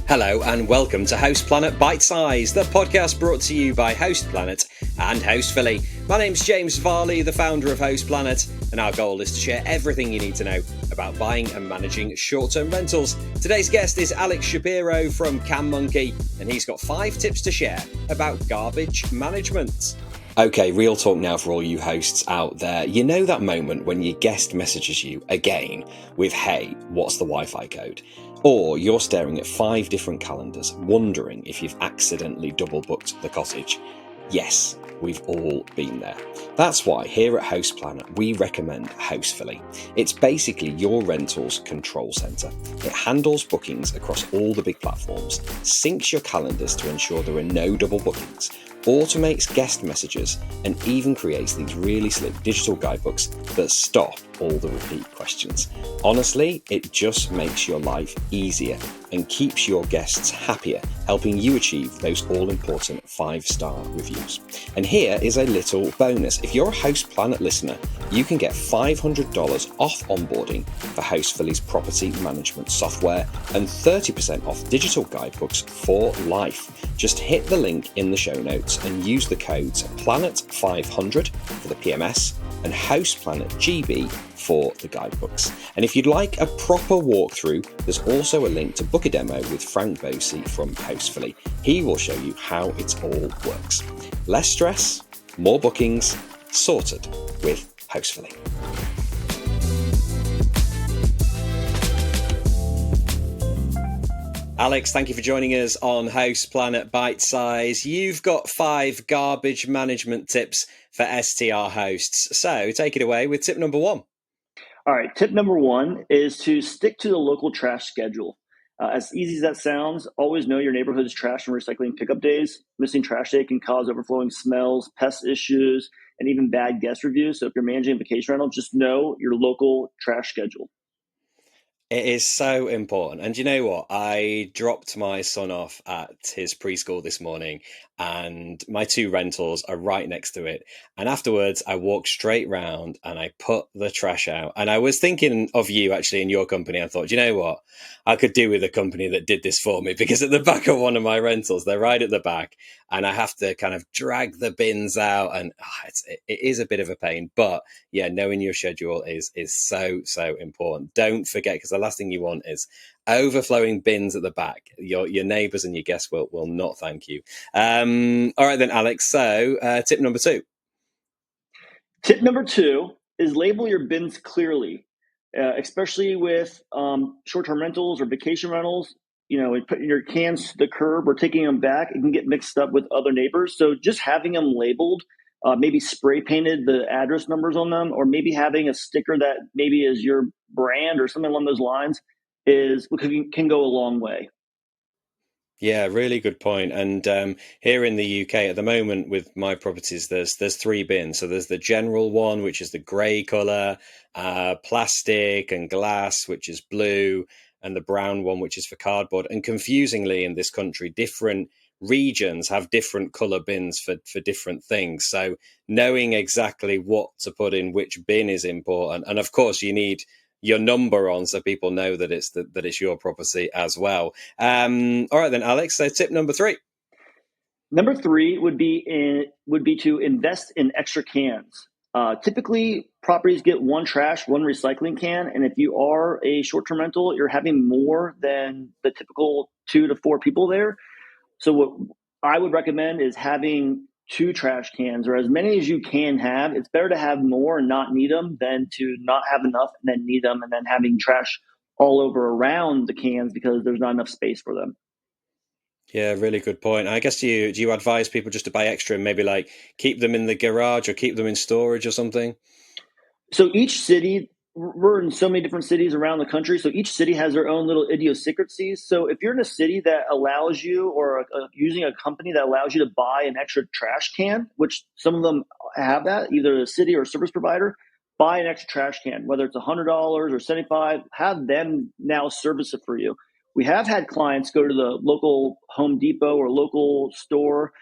Hello and welcome to Host Planet Bitesize, the podcast brought to you by Host Planet and Hostfully. My name's James Varley, the founder of Host Planet, and our goal is to share everything you need to know about buying and managing short-term rentals. Today's guest is Alex Shapiro from CanMonkey, and he's got 5 tips to share about garbage management. Okay, real talk now for all you hosts out there. You know that moment when your guest messages you again with, "Hey, what's the Wi-Fi code?" Or you're staring at 5 different calendars, wondering if you've accidentally double booked the cottage. Yes, we've all been there. That's why here at Host Planet, we recommend Hostfully. It's basically your rentals control center. It handles bookings across all the big platforms, syncs your calendars to ensure there are no double bookings, automates guest messages, and even creates these really slick digital guidebooks that stop all the repeat questions. Honestly, it just makes your life easier and keeps your guests happier, helping you achieve those all-important 5-star reviews. And here is a little bonus. If you're a Host Planet listener, you can get $500 off onboarding for Hostfully's property management software and 30% off digital guidebooks for life. Just hit the link in the show notes and use the codes PLANET500 for the PMS and Host Planet GB for the guidebooks. And if you'd like a proper walkthrough, there's also a link to book a demo with Frank Bosey from Hostfully. He will show you how it all works. Less stress, more bookings, sorted with Hostfully. Alex, thank you for joining us on Host Planet Bitesize. You've got 5 garbage management tips for STR hosts. So take it away with tip number 1. All right, tip number 1 is to stick to the local trash schedule. As easy as that sounds, always know your neighborhood's trash and recycling pickup days. Missing trash day can cause overflowing smells, pest issues, and even bad guest reviews. So if you're managing a vacation rental, just know your local trash schedule. It is so important. And you know what? I dropped my son off at his preschool this morning, and my 2 rentals are right next to it. And afterwards, I walked straight round and I put the trash out. And I was thinking of you actually in your company. I thought, you know what? I could do with a company that did this for me, because at the back of one of my rentals, they're right at the back, and I have to kind of drag the bins out, and it is a bit of a pain. But yeah, knowing your schedule is so important. Don't forget, because the last thing you want is overflowing bins at the back. Your neighbours and your guests will not thank you. All right then, Alex. So tip number 2. Tip number 2 is label your bins clearly, especially with short-term rentals or vacation rentals. You know, putting your cans to the curb or taking them back, it can get mixed up with other neighbors. So just having them labeled, maybe spray painted the address numbers on them, or maybe having a sticker that maybe is your brand or something along those lines can go a long way. Yeah, really good point. And here in the UK at the moment with my properties, there's 3 bins. So there's the general one, which is the grey colour, plastic and glass, which is blue, and the brown one, which is for cardboard. And confusingly in this country, different regions have different colour bins for different things. So knowing exactly what to put in which bin is important. And of course, you need your number on so people know that it's your property as well. All right then, Alex. So tip number 3. Number 3 would be to invest in extra cans. Typically, properties get 1 trash, 1 recycling can, and if you are a short-term rental, you're having more than the typical 2 to 4 people there. So what I would recommend is having 2 trash cans, or as many as you can have. It's better to have more and not need them than to not have enough and then need them and then having trash all over around the cans because there's not enough space for them. Yeah, really good point. I guess do you advise people just to buy extra and maybe like keep them in the garage or keep them in storage or something? So each city, we're in so many different cities around the country. So each city has their own little idiosyncrasies. So if you're in a city that allows you, or using a company that allows you to buy an extra trash can, which some of them have that, either the city or service provider, buy an extra trash can, whether it's $100 or $75, have them now service it for you. We have had clients go to the local Home Depot or local store,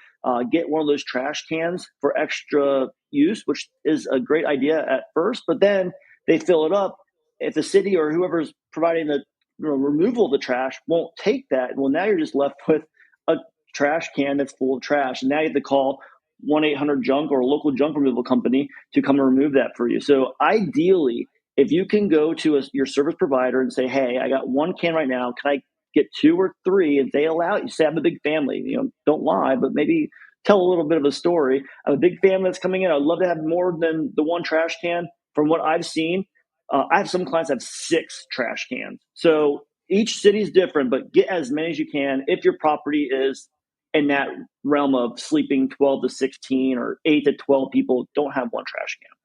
get one of those trash cans for extra use, which is a great idea at first, but then they fill it up. If the city or whoever's providing the removal of the trash won't take that. Well, now you're just left with a trash can that's full of trash. And now you have to call 1-800-JUNK or a local junk removal company to come and remove that for you. So ideally, if you can go to your service provider and say, hey, I got one can right now. Can I get 2 or 3? If they allow it, you say, I have a big family. Don't lie, but maybe tell a little bit of a story. I have a big family that's coming in. I'd love to have more than the one trash can. From what I've seen, I have some clients that have 6 trash cans. So each city is different, but get as many as you can if your property is in that realm of sleeping 12 to 16 or 8 to 12 people. Don't have one trash can.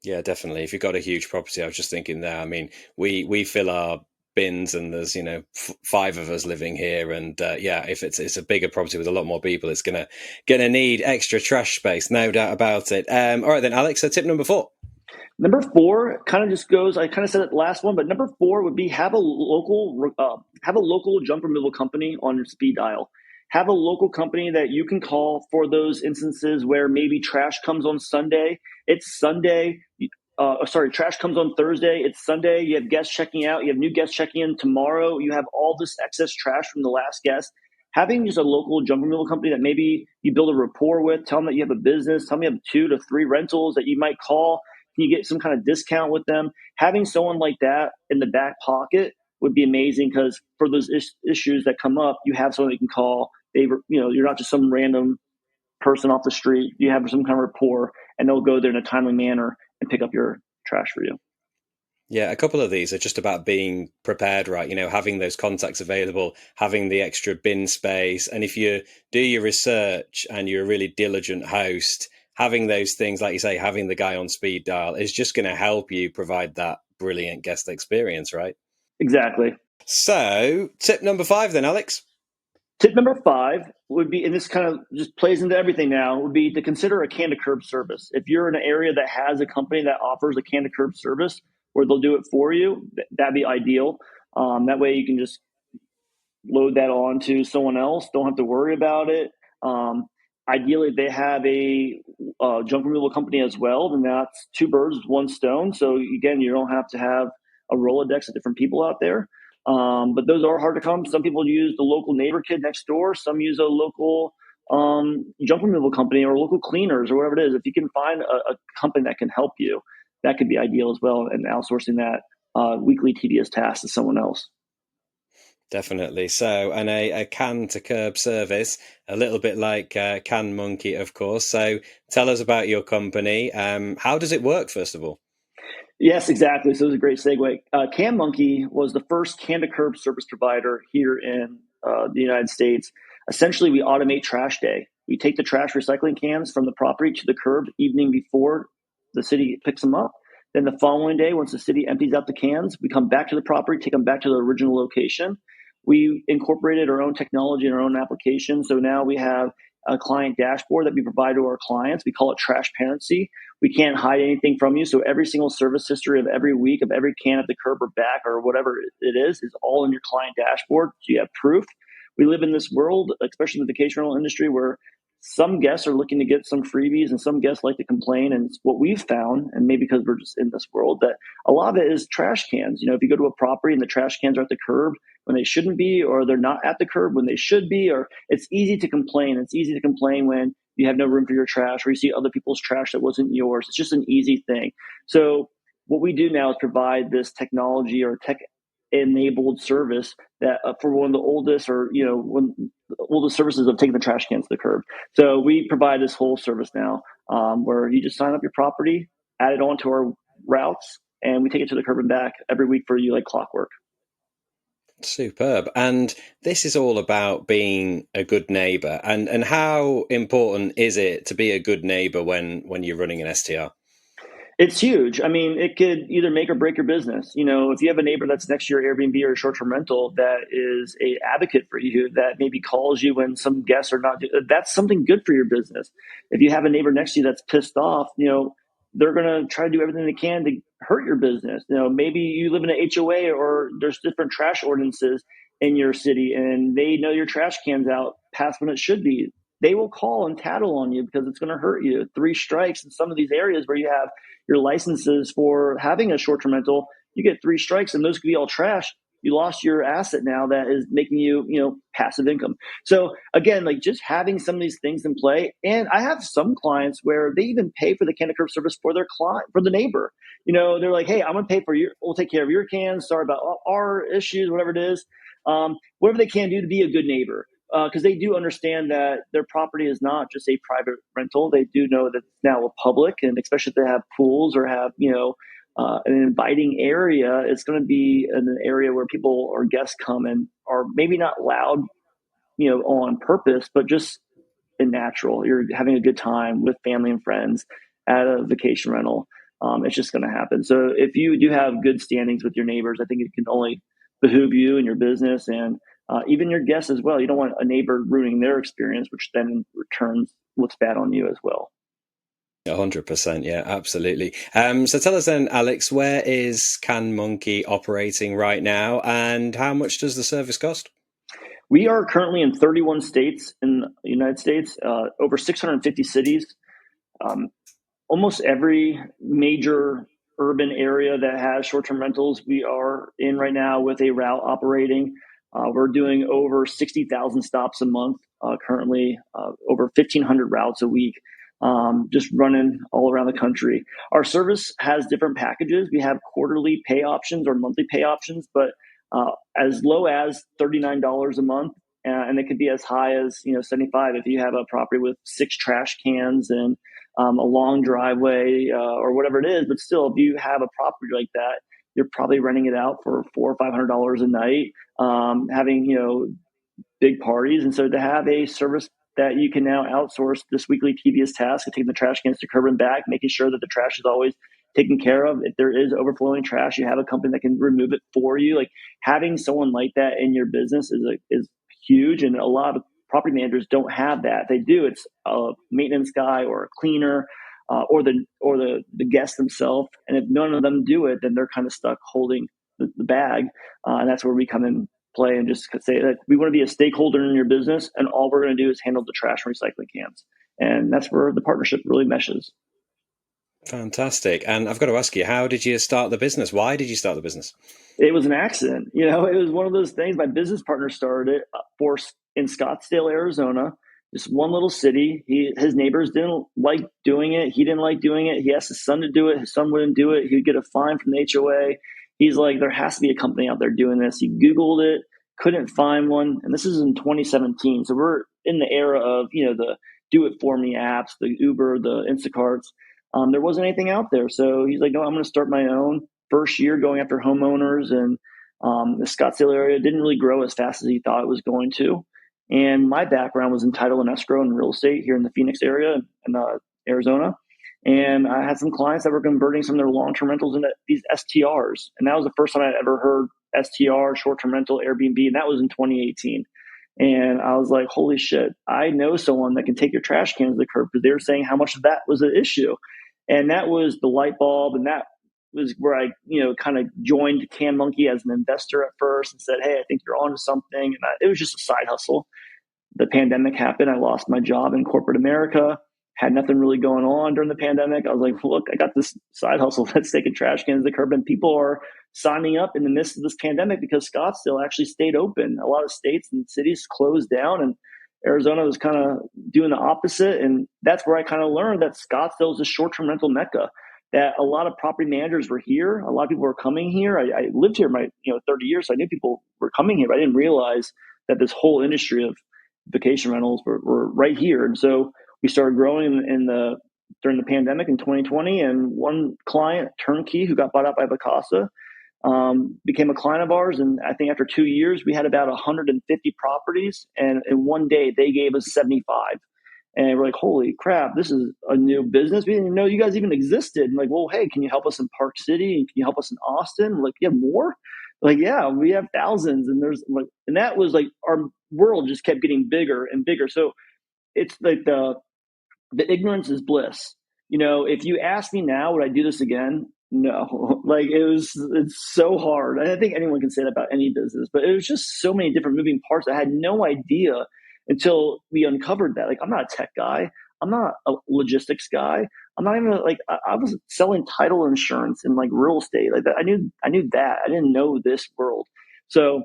Yeah, definitely. If you've got a huge property, I was just thinking there. I mean, we fill our bins, and there's 5 of us living here, and if it's a bigger property with a lot more people, it's gonna need extra trash space, no doubt about it. All right then, Alex. So tip number 4. Number 4 kind of just goes. I kind of said it last one, but number 4 would be have a local junk removal company on your speed dial. Have a local company that you can call for those instances where maybe trash comes on Sunday. It's Sunday. Trash comes on Thursday. It's Sunday. You have guests checking out. You have new guests checking in tomorrow. You have all this excess trash from the last guest. Having just a local junk removal company that maybe you build a rapport with, tell them that you have a business, tell them you have 2 to 3 rentals that you might call. Can you get some kind of discount with them? Having someone like that in the back pocket would be amazing, because for those issues that come up, you have someone that you can call. You're not just some random person off the street. You have some kind of rapport, and they'll go there in a timely manner and pick up your trash for you. Yeah, a couple of these are just about being prepared, right? Having those contacts available, having the extra bin space. And if you do your research and you're a really diligent host, having those things, like you say, having the guy on speed dial is just going to help you provide that brilliant guest experience, right? Exactly. So tip number 5 then, Alex. Tip number 5 would be, and this kind of just plays into everything now, would be to consider a can-to-kerb service. If you're in an area that has a company that offers a can-to-kerb service where they'll do it for you, that'd be ideal. That way you can just load that on to someone else. Don't have to worry about it. Ideally, they have a junk removal company as well, then that's 2 birds with 1 stone. So again, you don't have to have a Rolodex of different people out there. But those are hard to come. Some people use the local neighbor kid next door. Some use a local junk removal company or local cleaners or whatever it is. If you can find a company that can help you, that could be ideal as well. And outsourcing that weekly tedious task to someone else. Definitely. So, and a can-to-kerb service, a little bit like CanMonkey, of course. So tell us about your company. How does it work, first of all? Yes, exactly. So it was a great segue. CanMonkey was the first can-to-kerb service provider here in the United States. Essentially, we automate trash day. We take the trash recycling cans from the property to the curb evening before the city picks them up. Then the following day, once the city empties out the cans, we come back to the property, take them back to the original location. We incorporated our own technology and our own application. So now we have a client dashboard that we provide to our clients. We call it transparency. We can't hide anything from you. So every single service history of every week of every can at the curb or back or whatever it is all in your client dashboard. So you have proof. We live in this world, especially in the vacation rental industry, where some guests are looking to get some freebies and some guests like to complain. And it's what we've found, and maybe because we're just in this world, that a lot of it is trash cans. If you go to a property and the trash cans are at the curb when they shouldn't be, or they're not at the curb when they should be, or it's easy to complain. It's easy to complain when you have no room for your trash or you see other people's trash that wasn't yours. It's just an easy thing. So what we do now is provide this technology or tech enabled service that for one of the oldest one the oldest services of taking the trash cans to the curb. So we provide this whole service now where you just sign up your property, add it onto our routes, and we take it to the curb and back every week for you like clockwork. Superb. And this is all about being a good neighbor. And how important is it to be a good neighbor when you're running an STR? It's huge. I mean, it could either make or break your business. If you have a neighbor that's next to your Airbnb or short-term rental that is a advocate for you, that maybe calls you when some guests are not, that's something good for your business. If you have a neighbor next to you that's pissed off, they're going to try to do everything they can to hurt your business. Maybe you live in an HOA or there's different trash ordinances in your city and they know your trash can's out past when it should be. They will call and tattle on you because it's going to hurt you. 3 strikes in some of these areas where you have your licenses for having a short-term rental, you get 3 strikes and those could be all trash. you lost your asset now that is making you, passive income. So again, like just having some of these things in play. And I have some clients where they even pay for the can-to-kerb service for their client, for the neighbor. They're like, hey, I'm going to pay for we'll take care of your cans. Sorry about our issues, whatever it is. Whatever they can do to be a good neighbor. Because they do understand that their property is not just a private rental. They do know that it's now a public, and especially if they have pools or have, an inviting area, it's going to be an area where people or guests come and are maybe not loud, on purpose, but just in natural. You're having a good time with family and friends at a vacation rental. It's just going to happen. So if you do have good standings with your neighbors, I think it can only behoove you and your business and even your guests as well. You don't want a neighbor ruining their experience, which then in return looks bad on you as well. 100%, yeah, absolutely. So tell us then, Alex, where is CanMonkey operating right now, and how much does the service cost? We are currently in 31 states in the United States, over 650 cities. Almost every major urban area that has short-term rentals, we are in right now with a route operating. We're doing over 60,000 stops a month currently, over 1,500 routes a week, just running all around the country. Our service has different packages. We have quarterly pay options or monthly pay options, but as low as $39 a month, and it could be as high as 75 if you have a property with 6 trash cans and a long driveway or whatever it is. But still, if you have a property like that, you're probably renting it out for $400 or $500 a night, having big parties. And so to have a service that you can now outsource this weekly tedious task of taking the trash cans to curb and back, making sure that the trash is always taken care of. If there is overflowing trash, you have a company that can remove it for you. Like having someone like that in your business is huge. And a lot of property managers don't have that. They do. It's a maintenance guy or a cleaner or the guest themselves. And if none of them do it, then they're kind of stuck holding the bag. And that's where we come in play and just say that we want to be a stakeholder in your business, and all we're going to do is handle the trash and recycling cans. And that's where the partnership really meshes. Fantastic. And I've got to ask you, how did you start the business? Why did you start the business? It was an accident. It was one of those things. My business partner started it in Scottsdale, Arizona, this one little city. His neighbors didn't like doing it. He didn't like doing it. He asked his son to do it. His son wouldn't do it. He'd get a fine from the HOA. He's like, there has to be a company out there doing this. He Googled it, couldn't find one. And this is in 2017. So we're in the era of, the do it for me apps, the Uber, the Instacarts. There wasn't anything out there. So he's like, no, I'm going to start my own. First year going after homeowners, and the Scottsdale area didn't really grow as fast as he thought it was going to. And my background was in title and escrow and real estate here in the Phoenix area in Arizona. And I had some clients that were converting some of their long-term rentals into these STRs. And that was the first time I'd ever heard STR, short-term rental, Airbnb, and that was in 2018. And I was like, holy shit, I know someone that can take your trash cans to the curb, because they were saying how much of that was an issue. And that was the light bulb, and that was where I, kind of joined CanMonkey as an investor at first and said, hey, I think you're onto something. And it was just a side hustle. The pandemic happened. I lost my job in corporate America, had nothing really going on during the pandemic. I was like, look, I got this side hustle that's taking trash cans to the curb, and people are signing up in the midst of this pandemic because Scottsdale actually stayed open. A lot of states and cities closed down, and Arizona was kind of doing the opposite. And that's where I kind of learned that Scottsdale is a short-term rental mecca, that a lot of property managers were here. A lot of people were coming here. I lived here my 30 years, so I knew people were coming here, but I didn't realize that this whole industry of vacation rentals were right here. And so we started growing during the pandemic in 2020, and one client, Turnkey, who got bought out by Vacasa, became a client of ours. And I think after 2 years, we had about 150 properties, and in one day they gave us 75. And we're like, holy crap, this is a new business. We didn't even know you guys even existed. And like, well, hey, can you help us in Park City? And can you help us in Austin? We're like, yeah, more? Like, yeah, we have thousands. And and that was like, our world just kept getting bigger and bigger. So it's like the ignorance is bliss. If you ask me now, would I do this again? No. Like it's so hard. And I think anyone can say that about any business, but it was just so many different moving parts. I had no idea until we uncovered that. Like, I'm not a tech guy. I'm not a logistics guy. I'm not even I was selling title insurance and like real estate like that. I knew that. I didn't know this world. So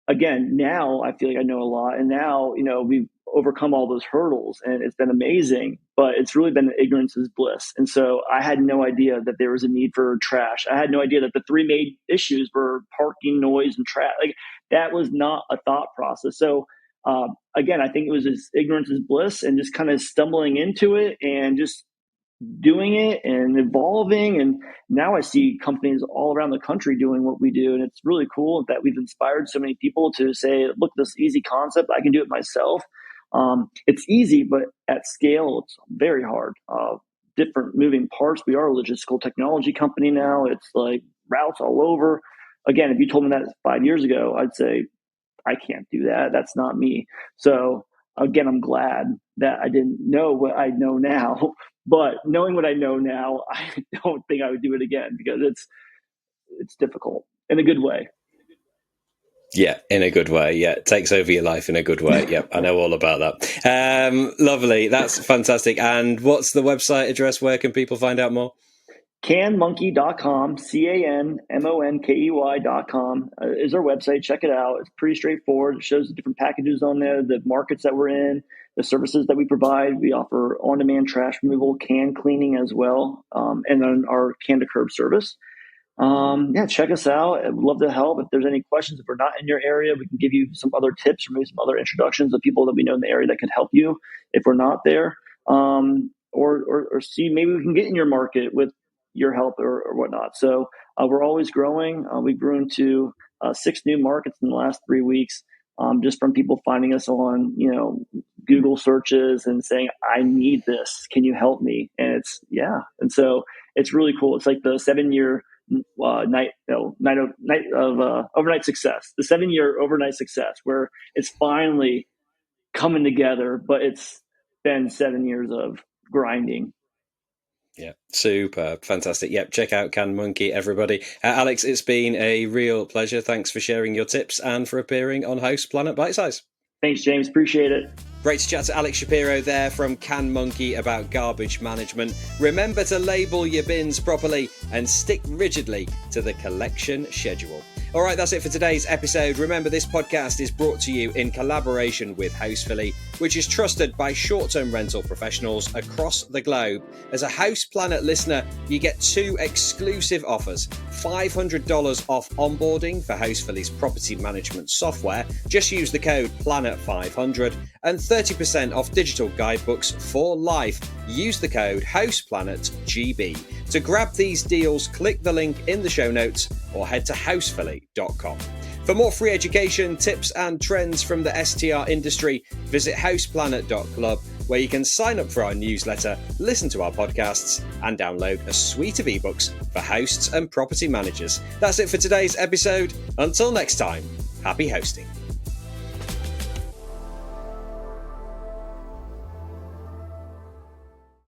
again, now I feel like I know a lot, and now, we've overcome all those hurdles, and it's been amazing, but it's really been ignorance is bliss. And so I had no idea that there was a need for trash. I had no idea that the three main issues were parking, noise, and trash. Like, that was not a thought process. So again, I think it was just ignorance is bliss, and just kind of stumbling into it and just doing it and evolving. And now I see companies all around the country doing what we do. And it's really cool that we've inspired so many people to say, look, this easy concept, I can do it myself. It's easy, but at scale, it's very hard. Different moving parts. We are a logistical technology company now. It's like routes all over. Again, if you told me that 5 years ago, I'd say, I can't do that. That's not me. So again, I'm glad that I didn't know what I know now. But knowing what I know now, I don't think I would do it again, because it's difficult in a good way. Yeah, in a good way. Yeah, it takes over your life in a good way. Yep, I know all about that. Lovely. That's fantastic. And what's the website address? Where can people find out more? CanMonkey.com, CanMonkey.com is our website. Check it out. It's pretty straightforward. It shows the different packages on there, the markets that we're in, the services that we provide. We offer on-demand trash removal, can cleaning as well, and then our can-to-kerb service. Check us out. I'd love to help. If there's any questions, if we're not in your area, we can give you some other tips or maybe some other introductions of people that we know in the area that can help you if we're not there. Or see, maybe we can get in your market with your help or whatnot. So we're always growing. We've grown to 6 new markets in the last 3 weeks, just from people finding us on, Google searches and saying, I need this. Can you help me? And and so it's really cool. It's like the 7-year night of overnight success, the 7-year overnight success, where it's finally coming together, but it's been 7 years of grinding. Yeah, super fantastic. Yep, check out CanMonkey, everybody. Alex, it's been a real pleasure. Thanks for sharing your tips and for appearing on Host Planet Bitesize. Thanks, James. Appreciate it. Great to chat to Alex Shapiro there from CanMonkey about garbage management. Remember to label your bins properly and stick rigidly to the collection schedule. All right, that's it for today's episode. Remember, this podcast is brought to you in collaboration with Hostfully, which is trusted by short-term rental professionals across the globe. As a Host Planet listener, you get 2 exclusive offers: $500 off onboarding for Hostfully's property management software. Just use the code PLANET500, and 30% off digital guidebooks for life. Use the code HostPlanetGB. To grab these deals, click the link in the show notes or head to hostfully.com. For more free education, tips and trends from the STR industry, visit hostplanet.club, where you can sign up for our newsletter, listen to our podcasts, and download a suite of ebooks for hosts and property managers. That's it for today's episode. Until next time, happy hosting.